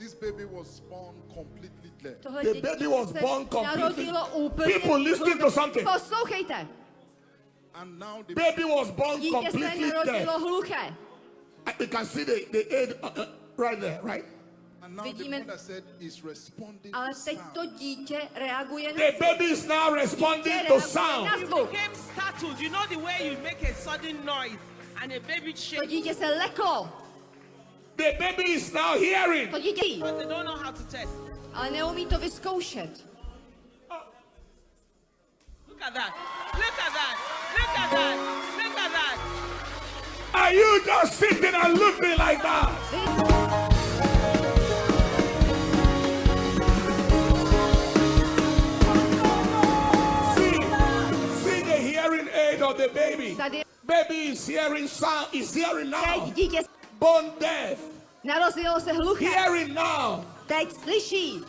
This baby was born completely deaf. The baby was born completely. People listening to something. Poslouchejte. And now the Baby was born Dítě se completely narodilo deaf. hluché. You can see the aid right there, right? And now the Vidíme- mother said is responding Ale to teď sound. to dítě reaguje na The baby is now responding to sound. na You zvuk. became startled. You know the way you make a sudden noise and a baby To shakes. dítě se leklo. The baby is now hearing. To dítě, But they don't know how to test. ale neumí to vyzkoušet. Look at that. Look at that. Look at that. Look at that. Are you just sitting and looking like that? See the hearing aid of the baby. Tady Baby is hearing sound. Is hearing teď now. dítě Born deaf. narodilo se hluché. Hearing now. Teď slyší.